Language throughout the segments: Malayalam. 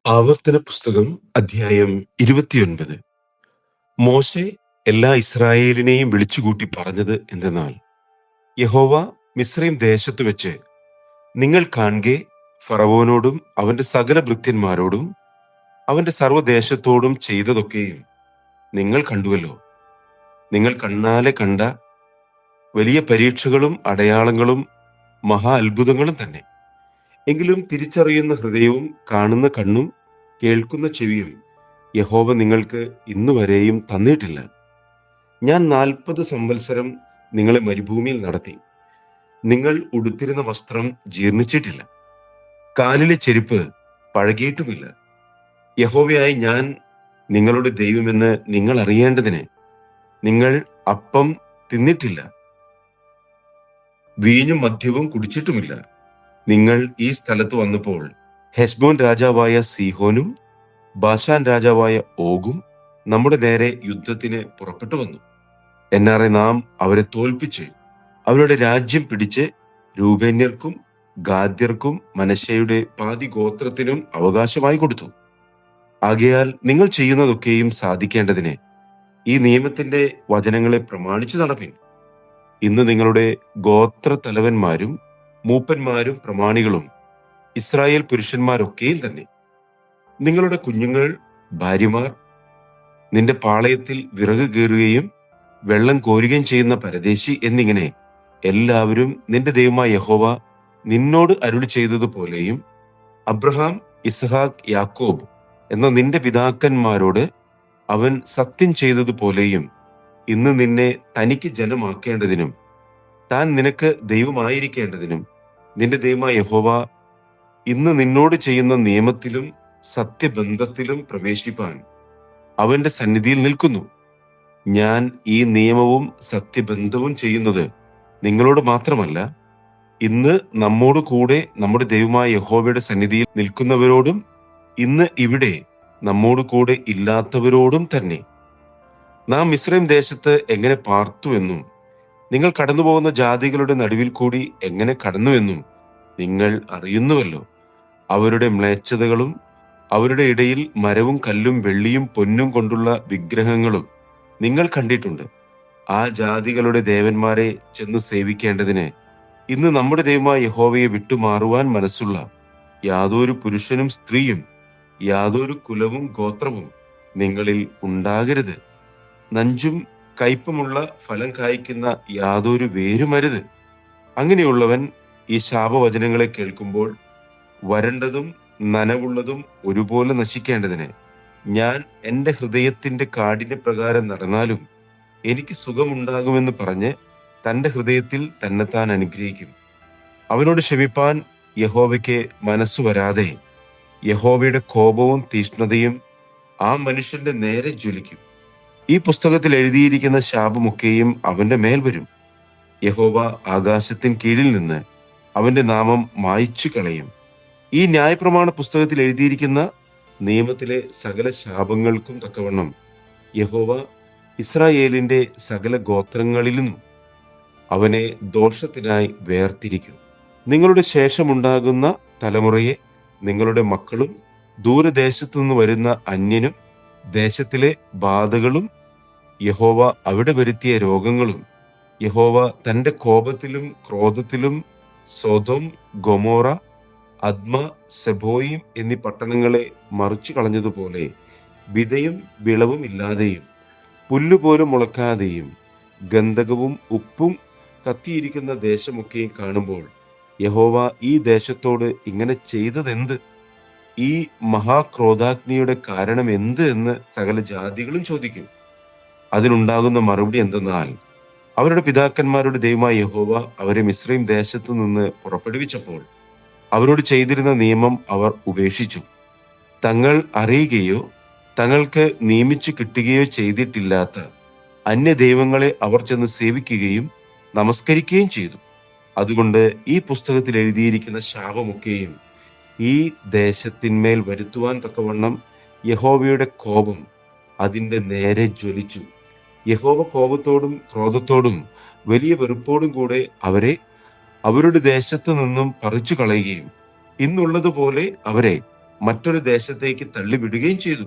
ആവർത്തന പുസ്തകം അധ്യായം 29. മോശെ എല്ലാ ഇസ്രായേലിനെയും വിളിച്ചുകൂട്ടി പറഞ്ഞത് എന്തെന്നാൽ, യഹോവ മിസ്രയീം ദേശത്തു വെച്ച് നിങ്ങൾ കാൺകെ ഫറവോനോടും അവന്റെ സകല ഭൃത്യന്മാരോടും അവന്റെ സർവ്വദേശത്തോടും ചെയ്തതൊക്കെയും നിങ്ങൾ കണ്ടുവല്ലോ. നിങ്ങൾ കണ്ണാലെ കണ്ട വലിയ പരീക്ഷകളും അടയാളങ്ങളും മഹാ അത്ഭുതങ്ങളും തന്നെ. എങ്കിലും തിരിച്ചറിയുന്ന ഹൃദയവും കാണുന്ന കണ്ണും കേൾക്കുന്ന ചെവിയും യഹോവ നിങ്ങൾക്ക് ഇന്നുവരെയും തന്നിട്ടില്ല. ഞാൻ 40 സംവത്സരം നിങ്ങളെ മരുഭൂമിയിൽ നടത്തി. നിങ്ങൾ ഉടുത്തിരുന്ന വസ്ത്രം ജീർണിച്ചിട്ടില്ല, കാലിലെ ചെരുപ്പ് പഴകിയിട്ടുമില്ല. യഹോവയായി ഞാൻ നിങ്ങളുടെ ദൈവമെന്ന് നിങ്ങൾ അറിയേണ്ടതിന് നിങ്ങൾ അപ്പം തിന്നിട്ടില്ല, വീഞ്ഞും മദ്യവും കുടിച്ചിട്ടുമില്ല. നിങ്ങൾ ഈ സ്ഥലത്ത് വന്നപ്പോൾ ഹെശ്ബോൻ രാജാവായ സീഹോനും ബാശാൻ രാജാവായ ഓഗും നമ്മുടെ നേരെ യുദ്ധത്തിന് പുറപ്പെട്ടു വന്നു. എന്നാറെ നാം അവരെ തോൽപ്പിച്ച് അവരുടെ രാജ്യം പിടിച്ച് രൂബേന്യർക്കും ഗാദ്യർക്കും മനശ്ശെയുടെ പാതി ഗോത്രത്തിനും അവകാശമായി കൊടുത്തു. ആകയാൽ നിങ്ങൾ ചെയ്യുന്നതൊക്കെയും സാധിക്കേണ്ടതിന് ഈ നിയമത്തിന്റെ വചനങ്ങളെ പ്രമാണിച്ചു നടപ്പിൻ. ഇന്ന് നിങ്ങളുടെ ഗോത്ര തലവന്മാരും മൂപ്പന്മാരും പ്രമാണികളും ഇസ്രായേൽ പുരുഷന്മാരൊക്കെയും തന്നെ, നിങ്ങളുടെ കുഞ്ഞുങ്ങൾ, ഭാര്യമാർ, നിന്റെ പാളയത്തിൽ വിറക് കീറുകയും വെള്ളം കോരുകയും ചെയ്യുന്ന പരദേശി എന്നിങ്ങനെ എല്ലാവരും നിന്റെ ദൈവമായ യഹോവ നിന്നോട് അരുളി ചെയ്തതുപോലെയും അബ്രഹാം, ഇസ്ഹാക്ക്, യാക്കോബ് എന്ന നിന്റെ പിതാക്കന്മാരോട് അവൻ സത്യം ചെയ്തതുപോലെയും ഇന്ന് നിന്നെ തനിക്ക് ജനമാക്കേണ്ടതിനും താൻ നിനക്ക് ദൈവമായിരിക്കേണ്ടതിനും നിന്റെ ദൈവമായ യഹോവ ഇന്ന് നിന്നോട് ചെയ്യുന്ന നിയമത്തിലും സത്യബന്ധത്തിലും പ്രവേശിപ്പാൻ അവന്റെ സന്നിധിയിൽ നിൽക്കുന്നു. ഞാൻ ഈ നിയമവും സത്യബന്ധവും ചെയ്യുന്നത് നിങ്ങളോട് മാത്രമല്ല, ഇന്ന് നമ്മോട് കൂടെ നമ്മുടെ ദൈവമായ യഹോവയുടെ സന്നിധിയിൽ നിൽക്കുന്നവരോടും ഇന്ന് ഇവിടെ നമ്മോട് കൂടെ ഇല്ലാത്തവരോടും തന്നെ. നാം മിസ്രയീം ദേശത്ത് എങ്ങനെ പാർത്തുവെന്നും നിങ്ങൾ കടന്നുപോകുന്ന ജാതികളുടെ നടുവിൽ കൂടി എങ്ങനെ കടന്നുവെന്നും നിങ്ങൾ അറിയുന്നുവല്ലോ. അവരുടെ മ്ലേച്ഛതകളും അവരുടെ ഇടയിൽ മരവും കല്ലും വെള്ളിയും പൊന്നും കൊണ്ടുള്ള വിഗ്രഹങ്ങളും നിങ്ങൾ കണ്ടിട്ടുണ്ട്. ആ ജാതികളുടെ ദേവന്മാരെ ചെന്ന് സേവിക്കേണ്ടതിന് ഇന്ന് നമ്മുടെ ദൈവമായ യഹോവയെ വിട്ടുമാറുവാൻ മനസ്സുള്ള യാതൊരു പുരുഷനും സ്ത്രീയും യാതൊരു കുലവും ഗോത്രവും നിങ്ങളിൽ ഉണ്ടാകരുത്. നഞ്ചും കയ്പുമുള്ള ഫലം കായ്ക്കുന്ന യാതൊരു വേരുമരുത്. അങ്ങനെയുള്ളവൻ ഈ ശാപവചനങ്ങളെ കേൾക്കുമ്പോൾ വരണ്ടതും നനവുള്ളതും ഒരുപോലെ നശിക്കേണ്ടതിന് ഞാൻ എൻ്റെ ഹൃദയത്തിന്റെ കാഠിന്യപ്രകാരം നടന്നാലും എനിക്ക് സുഖമുണ്ടാകുമെന്ന് പറഞ്ഞ് തൻ്റെ ഹൃദയത്തിൽ തന്നെത്താൻ അനുഗ്രഹിക്കും. അവനോട് ക്ഷമിപ്പാൻ യഹോവയ്ക്ക് മനസ്സു വരാതെ യഹോവയുടെ കോപവും തീഷ്ണതയും ആ മനുഷ്യന്റെ നേരെ ജ്വലിക്കും. ഈ പുസ്തകത്തിൽ എഴുതിയിരിക്കുന്ന ശാപമൊക്കെയും അവന്റെ മേൽ വരും. യഹോവ ആകാശത്തിൻ കീഴിൽ നിന്ന് അവന്റെ നാമം മായ്ച്ചു കളയും. ഈ ന്യായപ്രമാണ പുസ്തകത്തിൽ എഴുതിയിരിക്കുന്ന നിയമത്തിലെ സകല ശാപങ്ങൾക്കും തക്കവണ്ണം യഹോവ ഇസ്രായേലിന്റെ സകല ഗോത്രങ്ങളിലും അവനെ ദോഷത്തിനായി വേർതിരിക്കും. നിങ്ങളുടെ ശേഷമുണ്ടാകുന്ന തലമുറയെ നിങ്ങളുടെ മക്കളും ദൂരദേശത്തു നിന്ന് വരുന്ന അന്യനും ദേശത്തിലെ ബാധകളും യഹോവ അവിടെ വരുത്തിയ രോഗങ്ങളും യഹോവ തന്റെ കോപത്തിലും ക്രോധത്തിലും സൊദോം, ഗൊമോറ, അദ്മ, സെബോയിം എന്നീ പട്ടണങ്ങളെ മറിച്ചു കളഞ്ഞതുപോലെ വിതയും വിളവും ഇല്ലാതെയും പുല്ലുപോലും മുളക്കാതെയും ഗന്ധകവും ഉപ്പും കത്തിയിരിക്കുന്ന ദേശമൊക്കെയും കാണുമ്പോൾ യഹോവ ഈ ദേശത്തോട് ഇങ്ങനെ ചെയ്തതെന്ത്? ഈ മഹാക്രോധാഗ്നിയുടെ കാരണം എന്ത് എന്ന് സകല ജാതികളും ചോദിക്കും. അതിനുണ്ടാകുന്ന മറുപടി എന്തെന്നാൽ, അവരുടെ പിതാക്കന്മാരുടെ ദൈവമായ യഹോവ അവരെ മിസ്രയീം ദേശത്തു നിന്ന് പുറപ്പെടുവിച്ചപ്പോൾ അവരോട് ചെയ്തിരുന്ന നിയമം അവർ ഉപേക്ഷിച്ചു. തങ്ങൾ അറിയുകയോ തങ്ങൾക്ക് നിയമിച്ചു കിട്ടുകയോ ചെയ്തിട്ടില്ലാത്ത അന്യ ദൈവങ്ങളെ അവർ ചെന്ന് സേവിക്കുകയും നമസ്കരിക്കുകയും ചെയ്തു. അതുകൊണ്ട് ഈ പുസ്തകത്തിൽ എഴുതിയിരിക്കുന്ന ശാപമൊക്കെയും ഈ ദേശത്തിന്മേൽ വരുത്തുവാൻ തക്കവണ്ണം യഹോവയുടെ കോപം അതിന്റെ നേരെ ജ്വലിച്ചു. യഹോവ കോപത്തോടും ക്രോധത്തോടും വലിയ വെറുപ്പോടും കൂടെ അവരെ അവരുടെ ദേശത്തു നിന്നും പറിച്ചു കളയുകയും ഇന്നുള്ളതുപോലെ അവരെ മറ്റൊരു ദേശത്തേക്ക് തള്ളിവിടുകയും ചെയ്തു.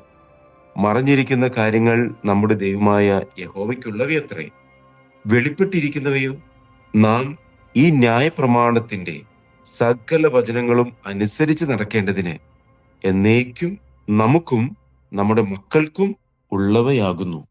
മറഞ്ഞിരിക്കുന്ന കാര്യങ്ങൾ നമ്മുടെ ദൈവമായ യഹോവയ്ക്കുള്ളവയത്രേ. വെളിപ്പെട്ടിരിക്കുന്നവയോ നാം ഈ ന്യായപ്രമാണത്തിന്റെ സകല വചനങ്ങളും അനുസരിച്ച് നടക്കേണ്ടതിന് എന്നേക്കും നമുക്കും നമ്മുടെ മക്കൾക്കും ഉള്ളവയാകുന്നു.